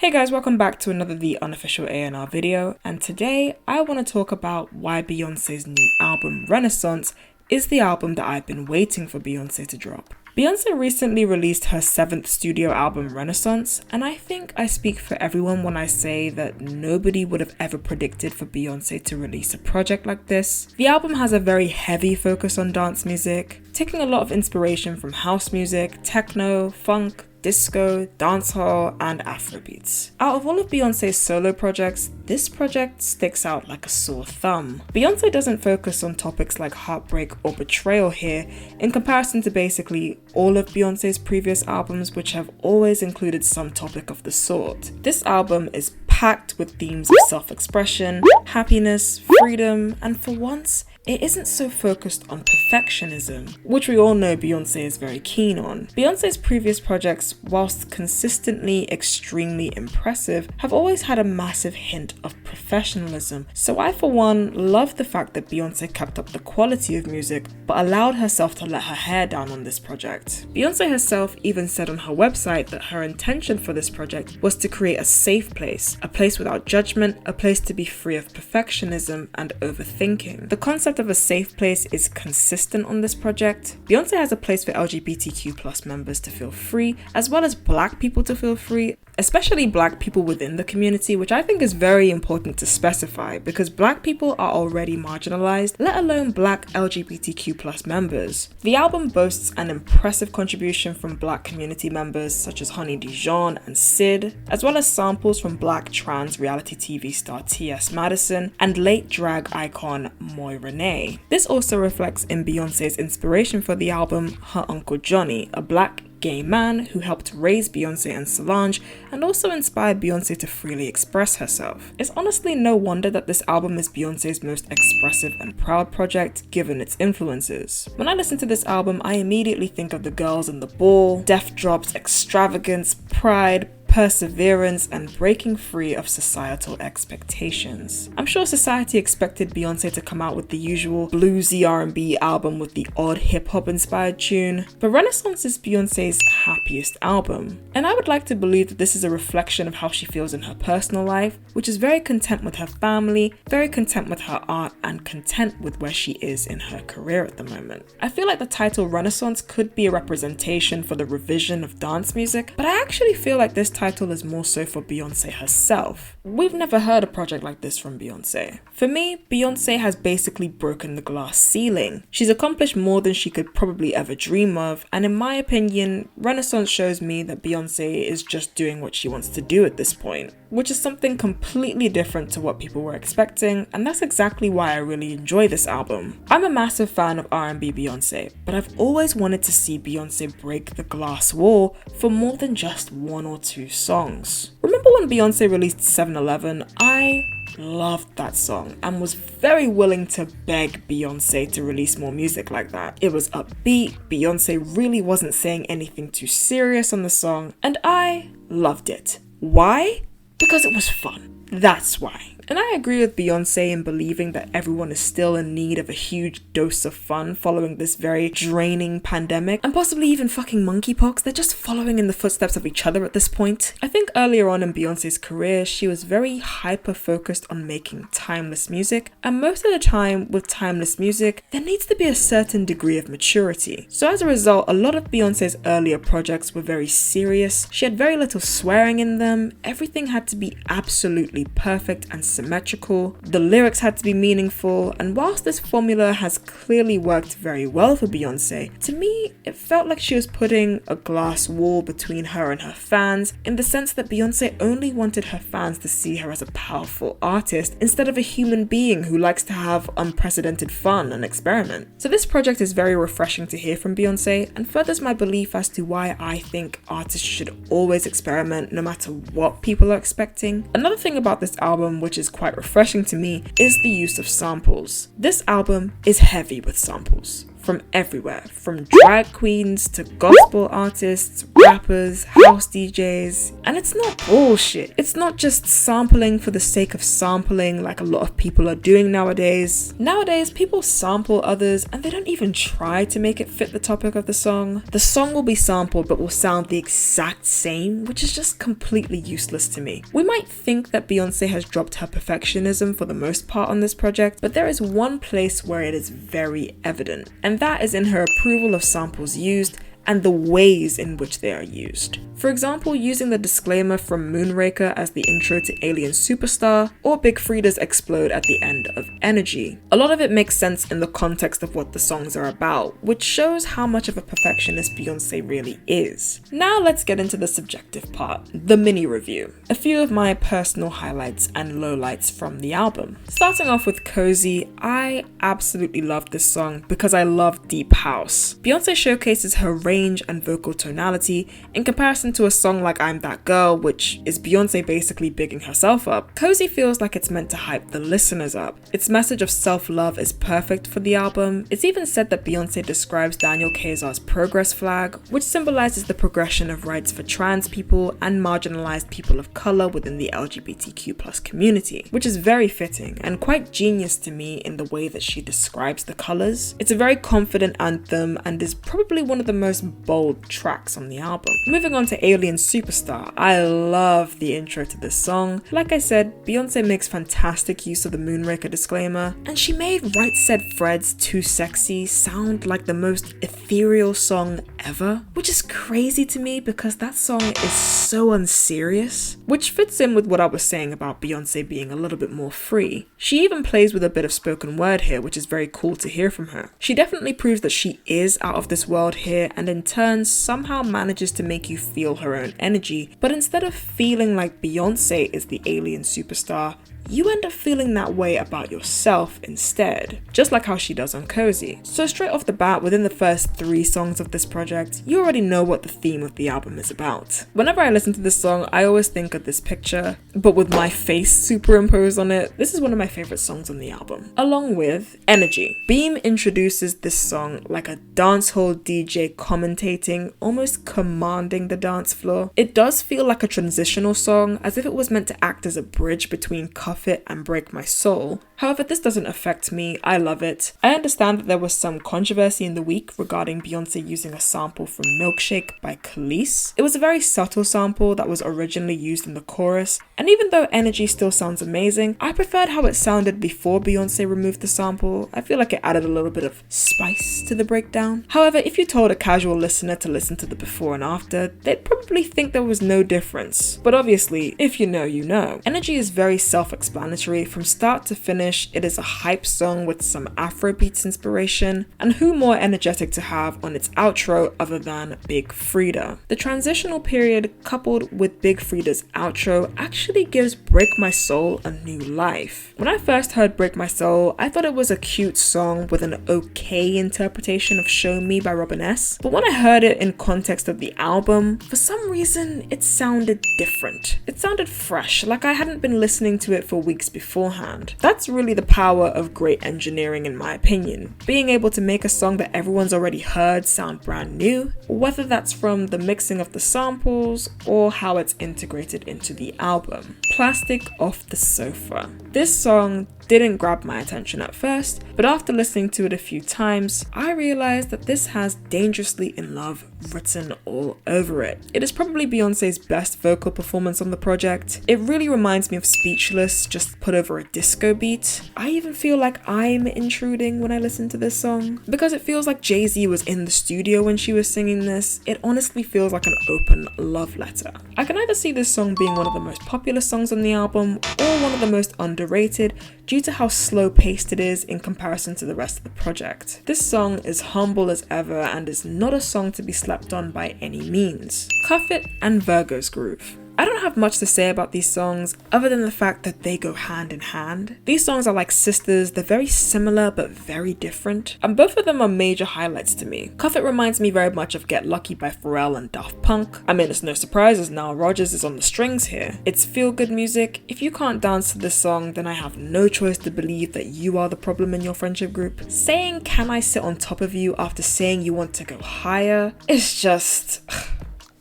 Hey guys, welcome back to another The Unofficial A&R video, and today I want to talk about why Beyoncé's new album Renaissance is the album that I've been waiting for Beyoncé to drop. Beyoncé recently released her 7th studio album Renaissance, and I think I speak for everyone when I say that nobody would have ever predicted for Beyoncé to release a project like this. The album has a very heavy focus on dance music, taking a lot of inspiration from house music, techno, funk, disco, dancehall, and afrobeats. Out of all of Beyoncé's solo projects, this project sticks out like a sore thumb. Beyoncé doesn't focus on topics like heartbreak or betrayal here, in comparison to basically all of Beyoncé's previous albums, which have always included some topic of the sort. This album is packed with themes of self-expression, happiness, freedom, and for once, it isn't so focused on perfectionism, which we all know Beyoncé is very keen on. Beyoncé's previous projects, whilst consistently extremely impressive, have always had a massive hint of professionalism. So I, for one, love the fact that Beyoncé kept up the quality of music, but allowed herself to let her hair down on this project. Beyoncé herself even said on her website that her intention for this project was to create a safe place, a place without judgment, a place to be free of perfectionism and overthinking. The concept of a safe place is consistent on this project. Beyoncé has a place for LGBTQ+ members to feel free, as well as Black people to feel free, especially Black people within the community, which I think is very important to specify because Black people are already marginalized, let alone Black LGBTQ+ members. The album boasts an impressive contribution from Black community members such as Honey Dijon and Sid, as well as samples from Black trans reality TV star T.S. Madison and late drag icon Moy Renee. This also reflects in Beyoncé's inspiration for the album, her uncle Johnny, a Black gay man who helped raise Beyoncé and Solange and also inspired Beyoncé to freely express herself. It's honestly no wonder that this album is Beyoncé's most expressive and proud project given its influences. When I listen to this album, I immediately think of the girls in the ball, death drops, extravagance, pride, perseverance, and breaking free of societal expectations. I'm sure society expected Beyoncé to come out with the usual bluesy R&B album with the odd hip-hop inspired tune, but Renaissance is Beyoncé's happiest album. And I would like to believe that this is a reflection of how she feels in her personal life, which is very content with her family, very content with her art, and content with where she is in her career at the moment. I feel like the title Renaissance could be a representation for the revision of dance music, but I actually feel like this title is more so for Beyoncé herself. We've never heard a project like this from Beyoncé. For me, Beyoncé has basically broken the glass ceiling. She's accomplished more than she could probably ever dream of, and in my opinion, Renaissance shows me that Beyoncé is just doing what she wants to do at this point, which is something completely different to what people were expecting, and that's exactly why I really enjoy this album. I'm a massive fan of R&B Beyoncé, but I've always wanted to see Beyoncé break the glass wall for more than just one or two songs. Remember when Beyoncé released 7-Eleven? I loved that song and was very willing to beg Beyoncé to release more music like that. It was upbeat, Beyoncé really wasn't saying anything too serious on the song, and I loved it. Why? Because it was fun. That's why. And I agree with Beyoncé in believing that everyone is still in need of a huge dose of fun following this very draining pandemic, and possibly even fucking monkeypox. They're just following in the footsteps of each other at this point. I think earlier on in Beyoncé's career, she was very hyper-focused on making timeless music, and most of the time with timeless music, there needs to be a certain degree of maturity. So as a result, a lot of Beyoncé's earlier projects were very serious. She had very little swearing in them. Everything had to be absolutely perfect and symmetrical, the lyrics had to be meaningful, and whilst this formula has clearly worked very well for Beyoncé, to me it felt like she was putting a glass wall between her and her fans, in the sense that Beyoncé only wanted her fans to see her as a powerful artist instead of a human being who likes to have unprecedented fun and experiment. So this project is very refreshing to hear from Beyoncé and furthers my belief as to why I think artists should always experiment no matter what people are expecting. Another thing about this album, which is quite refreshing to me, is the use of samples. This album is heavy with samples. from everywhere, from drag queens to gospel artists, rappers, house DJs. And it's not bullshit. It's not just sampling for the sake of sampling like a lot of people are doing nowadays. Nowadays, people sample others and they don't even try to make it fit the topic of the song. The song will be sampled but will sound the exact same, which is just completely useless to me. We might think that Beyonce has dropped her perfectionism for the most part on this project, but there is one place where it is very evident, and that is in her approval of samples used and the ways in which they are used. For example, using the disclaimer from Moonraker as the intro to Alien Superstar, or Big Frida's Explode at the end of Energy. A lot of it makes sense in the context of what the songs are about, which shows how much of a perfectionist Beyonce really is. Now let's get into the subjective part, the mini review. A few of my personal highlights and lowlights from the album. Starting off with Cozy, I absolutely love this song because I love deep house. Beyonce showcases her range and vocal tonality in comparison to a song like I'm That Girl, which is Beyonce basically bigging herself up. Cozy feels like it's meant to hype the listeners up. Its message of self-love is perfect for the album. It's even said that Beyonce describes Daniel Caesar's progress flag, which symbolizes the progression of rights for trans people and marginalized people of color within the LGBTQ+ community, which is very fitting and quite genius to me in the way that she describes the colors. It's a very confident anthem and is probably one of the most bold tracks on the album. Moving on to Alien Superstar, I love the intro to this song. Like I said, Beyonce makes fantastic use of the Moonraker disclaimer, and she made Right Said Fred's Too Sexy sound like the most ethereal song ever, which is crazy to me because that song is so unserious, which fits in with what I was saying about Beyonce being a little bit more free. She even plays with a bit of spoken word here, which is very cool to hear from her. She definitely proves that she is out of this world here, and in turn somehow manages to make you feel her own energy, but instead of feeling like Beyonce is the alien superstar, you end up feeling that way about yourself instead, just like how she does on Cozy. So straight off the bat, within the first 3 songs of this project, you already know what the theme of the album is about. Whenever I listen to this song, I always think of this picture, but with my face superimposed on it. This is one of my favorite songs on the album, along with Energy. Beam introduces this song like a dancehall DJ commentating, almost commanding the dance floor. It does feel like a transitional song, as if it was meant to act as a bridge between Cuff It and Break My Soul. However, this doesn't affect me. I love it. I understand that there was some controversy in the week regarding Beyonce using a sample from Milkshake by Khalees. It was a very subtle sample that was originally used in the chorus, and even though Energy still sounds amazing, I preferred how it sounded before Beyonce removed the sample. I feel like it added a little bit of spice to the breakdown. However, if you told a casual listener to listen to the before and after, they'd probably think there was no difference. But obviously, if you know, you know. Energy is very self-explanatory. From start to finish, it is a hype song with some afrobeats inspiration, and who more energetic to have on its outro other than Big Frida. The transitional period coupled with Big Frida's outro actually gives Break My Soul a new life. When I first heard Break My Soul, I thought it was a cute song with an okay interpretation of Show Me by Robin S, but when I heard it in context of the album, for some reason it sounded different. It sounded fresh, like I hadn't been listening to it for weeks beforehand. That's really the power of great engineering, in my opinion. Being able to make a song that everyone's already heard sound brand new, whether that's from the mixing of the samples or how it's integrated into the album. Plastic Off the Sofa. This song didn't grab my attention at first, but after listening to it a few times, I realized that this has Dangerously in Love written all over it. It is probably Beyonce's best vocal performance on the project. It really reminds me of Speechless, just put over a disco beat. I even feel like I'm intruding when I listen to this song. Because it feels like Jay-Z was in the studio when she was singing this, it honestly feels like an open love letter. I can either see this song being one of the most popular songs on the album, or one of the most underrated, due to how slow-paced it is in comparison to the rest of the project. This song is humble as ever and is not a song to be slept on by any means. Cuff It and Virgo's Groove. I don't have much to say about these songs other than the fact that they go hand in hand. These songs are like sisters, they're very similar but very different, and both of them are major highlights to me. Cuff It reminds me very much of Get Lucky by Pharrell and Daft Punk. I mean, it's no surprise as Nile Rodgers is on the strings here. It's feel-good music. If you can't dance to this song, then I have no choice to believe that you are the problem in your friendship group. Saying "can I sit on top of you" after saying you want to go higher is just...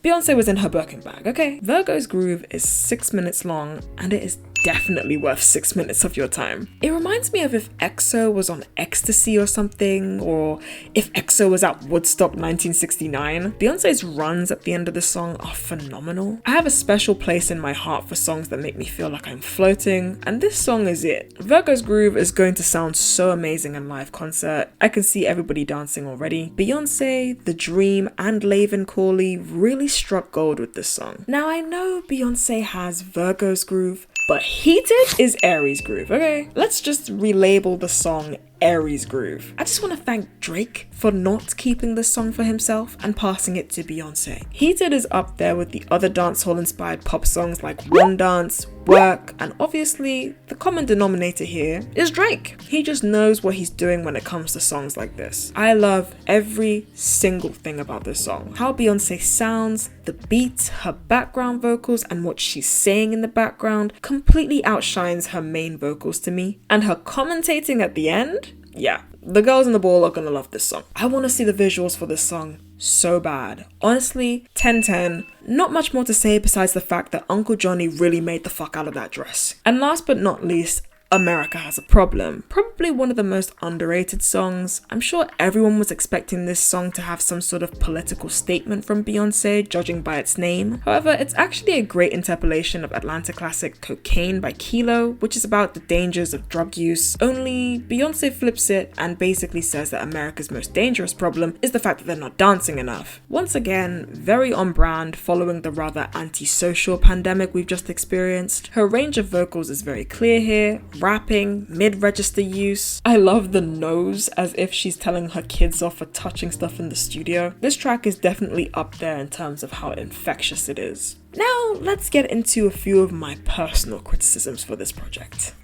Beyonce was in her Birkin bag, okay? Virgo's Groove is 6 minutes long, and it is definitely worth 6 minutes of your time. It reminds me of if EXO was on ecstasy or something, or if EXO was at Woodstock 1969. Beyonce's runs at the end of the song are phenomenal. I have a special place in my heart for songs that make me feel like I'm floating, and this song is it. Virgo's Groove is going to sound so amazing in live concert. I can see everybody dancing already. Beyonce, The Dream, and Laven Corley really struck gold with this song. Now I know Beyonce has Virgo's Groove, but Heated is Aries Groove, okay? Let's just relabel the song Aries Groove. I just want to thank Drake for not keeping this song for himself and passing it to Beyonce. Heated is up there with the other dancehall inspired pop songs like One Dance, Work, and obviously the common denominator here is Drake. He just knows what he's doing when it comes to songs like this. I love every single thing about this song. How Beyonce sounds, the beats, her background vocals, and what she's saying in the background completely outshines her main vocals to me. And her commentating at the end, yeah, the girls in the ball are gonna love this song. I want to see the visuals for this song so bad. Honestly, 10/10. Not much more to say besides the fact that Uncle Johnny really made the fuck out of that dress. And last but not least, America Has a Problem. Probably one of the most underrated songs. I'm sure everyone was expecting this song to have some sort of political statement from Beyonce, judging by its name. However, it's actually a great interpolation of Atlanta classic Cocaine by Kilo, which is about the dangers of drug use. Only Beyonce flips it and basically says that America's most dangerous problem is the fact that they're not dancing enough. Once again, very on brand, following the rather antisocial pandemic we've just experienced. Her range of vocals is very clear here. Rapping, mid-register use. I love the nose, as if she's telling her kids off for touching stuff in the studio. This track is definitely up there in terms of how infectious it is. Now, let's get into a few of my personal criticisms for this project.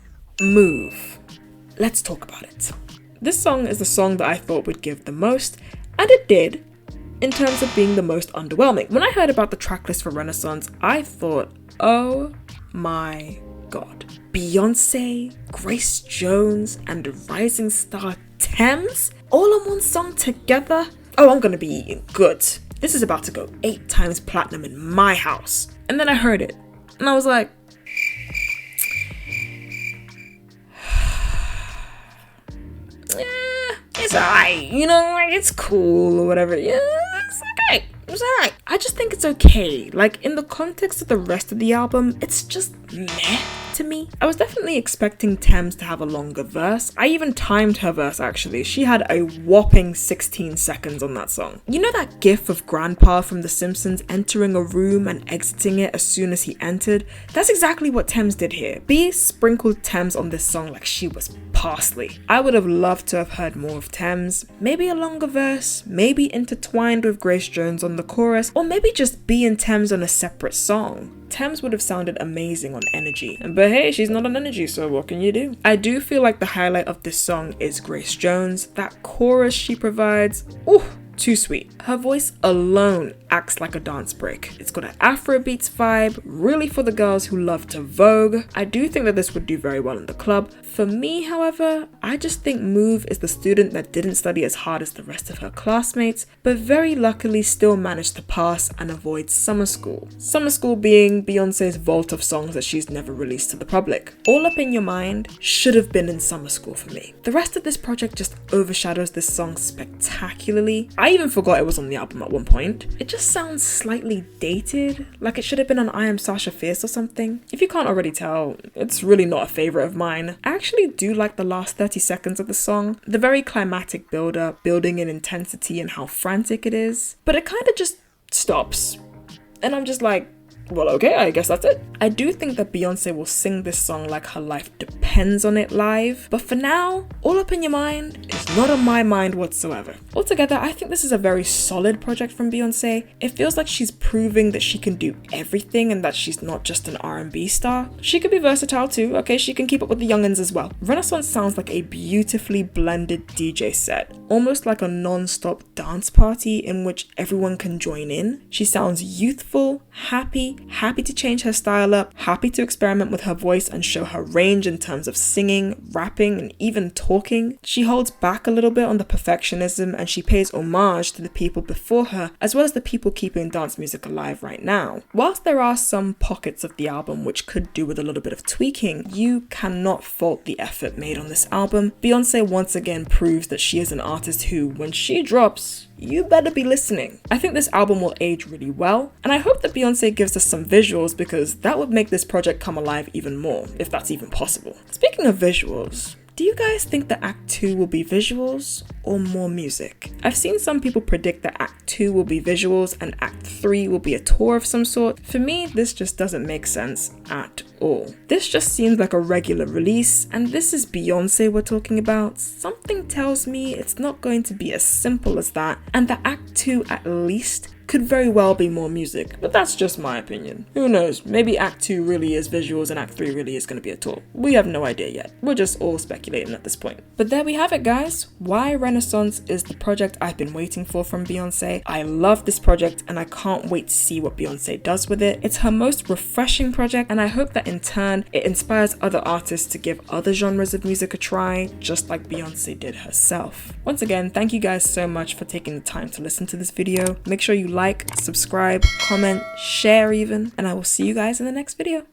Move. Let's talk about it. This song is the song that I thought would give the most, and it did, in terms of being the most underwhelming. When I heard about the tracklist for Renaissance, I thought, oh my god. Beyonce, Grace Jones, and rising star Tems all on one song together? Oh, I'm gonna be eating good. This is about to go 8 times platinum in my house. And then I heard it, and I was like, it's alright, you know, like it's cool or whatever. Yeah, it's okay. It's alright. I just think it's okay. Like, in the context of the rest of the album, it's just meh to me. I was definitely expecting Tems to have a longer verse. I even timed her verse actually. She had a whopping 16 seconds on that song. You know that gif of Grandpa from The Simpsons entering a room and exiting it as soon as he entered? That's exactly what Tems did here. B sprinkled Tems on this song like she was parsley. I would have loved to have heard more of Tems. Maybe a longer verse, maybe intertwined with Grace Jones on the chorus, or maybe just B and Tems on a separate song. Tems would have sounded amazing on Energy. But hey, she's not on Energy, so what can you do? I do feel like the highlight of this song is Grace Jones. That chorus she provides, ooh, too sweet. Her voice alone acts like a dance break. It's got an afrobeats vibe, really for the girls who love to vogue. I do think that this would do very well in the club. For me, however, I just think Move is the student that didn't study as hard as the rest of her classmates, but very luckily still managed to pass and avoid summer school. Summer school being Beyonce's vault of songs that she's never released to the public. All Up in Your Mind should have been in summer school for me. The rest of this project just overshadows this song spectacularly. I even forgot it was on the album at one point. It just sounds slightly dated, like it should have been on I Am Sasha Fierce or something. If you can't already tell, it's really not a favorite of mine. I actually do like the last 30 seconds of the song. The very climatic build-up, building in intensity and how frantic it is. But it kind of just stops. And I'm just like, well, okay, I guess that's it. I do think that Beyonce will sing this song like her life depends on it live, but for now, All Up in Your Mind is not on my mind whatsoever. Altogether, I think this is a very solid project from Beyonce. It feels like she's proving that she can do everything and that she's not just an R&B star. She could be versatile too, okay? She can keep up with the youngins as well. Renaissance sounds like a beautifully blended DJ set, almost like a non-stop dance party in which everyone can join in. She sounds youthful, happy to change her style up, happy to experiment with her voice and show her range in terms of singing, rapping, and even talking. She holds back a little bit on the perfectionism and she pays homage to the people before her, as well as the people keeping dance music alive right now. Whilst there are some pockets of the album which could do with a little bit of tweaking, you cannot fault the effort made on this album. Beyonce once again proves that she is an artist who, when she drops, you better be listening. I think this album will age really well, and I hope that Beyonce gives us some visuals because that would make this project come alive even more, if that's even possible. Speaking of visuals, do you guys think that Act 2 will be visuals or more music? I've seen some people predict that Act 2 will be visuals and Act 3 will be a tour of some sort. For me, this just doesn't make sense at all. This just seems like a regular release, and this is Beyonce we're talking about. Something tells me it's not going to be as simple as that, and that Act 2 at least could very well be more music, but that's just my opinion. Who knows, maybe Act 2 really is visuals and Act 3 really is going to be a tour. We have no idea yet. We're just all speculating at this point. But there we have it, guys. Why Renaissance is the project I've been waiting for from Beyonce. I love this project and I can't wait to see what Beyonce does with it. It's her most refreshing project, and I hope that in turn it inspires other artists to give other genres of music a try, just like Beyonce did herself. Once again, thank you guys so much for taking the time to listen to this video. Make sure you like, subscribe, comment, share even, and I will see you guys in the next video.